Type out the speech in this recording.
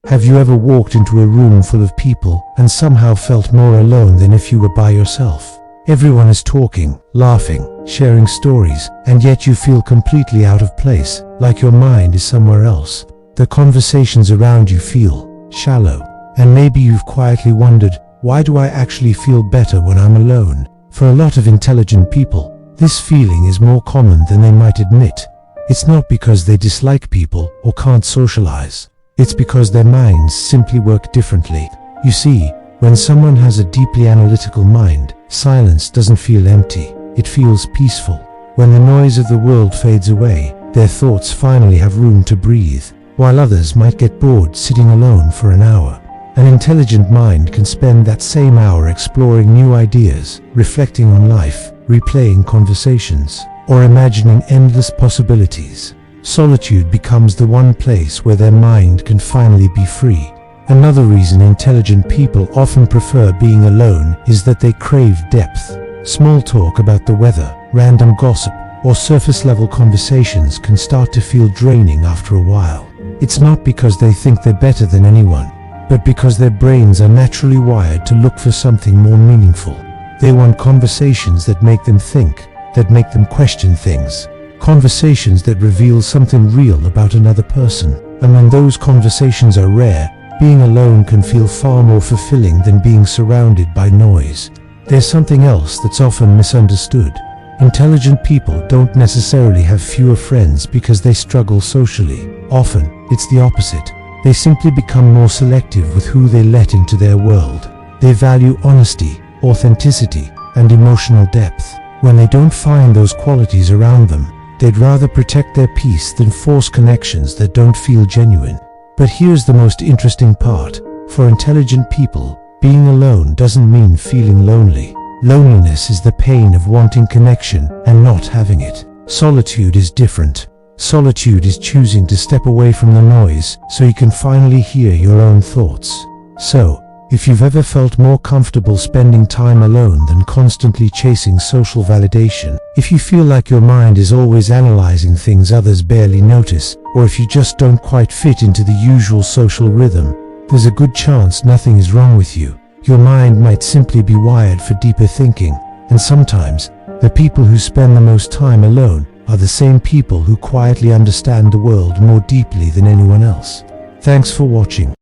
Have you ever walked into a room full of people and somehow felt more alone than if you were by yourself? Everyone is talking, laughing, sharing stories, and yet you feel completely out of place, like your mind is somewhere else. The conversations around you feel shallow, and maybe you've quietly wondered, why do I actually feel better when I'm alone? For a lot of intelligent people, this feeling is more common than they might admit. It's not because they dislike people or can't socialize. It's because their minds simply work differently. You see, when someone has a deeply analytical mind, silence doesn't feel empty, it feels peaceful. When the noise of the world fades away, their thoughts finally have room to breathe, while others might get bored sitting alone for an hour. An intelligent mind can spend that same hour exploring new ideas, reflecting on life, replaying conversations, or imagining endless possibilities. Solitude becomes the one place where their mind can finally be free. Another reason intelligent people often prefer being alone is that they crave depth. Small talk about the weather, random gossip, or surface-level conversations can start to feel draining after a while. It's not because they think they're better than anyone, but because their brains are naturally wired to look for something more meaningful. They want conversations that make them think, that make them question things. Conversations that reveal something real about another person. And when those conversations are rare, being alone can feel far more fulfilling than being surrounded by noise. There's something else that's often misunderstood. Intelligent people don't necessarily have fewer friends because they struggle socially. Often, it's the opposite. They simply become more selective with who they let into their world. They value honesty, authenticity, and emotional depth. When they don't find those qualities around them, they'd rather protect their peace than force connections that don't feel genuine. But here's the most interesting part. For intelligent people, being alone doesn't mean feeling lonely. Loneliness is the pain of wanting connection and not having it. Solitude is different. Solitude is choosing to step away from the noise so you can finally hear your own thoughts. So, if you've ever felt more comfortable spending time alone than constantly chasing social validation, if you feel like your mind is always analyzing things others barely notice, or if you just don't quite fit into the usual social rhythm, there's a good chance nothing is wrong with you. Your mind might simply be wired for deeper thinking, and sometimes, the people who spend the most time alone are the same people who quietly understand the world more deeply than anyone else. Thanks for watching.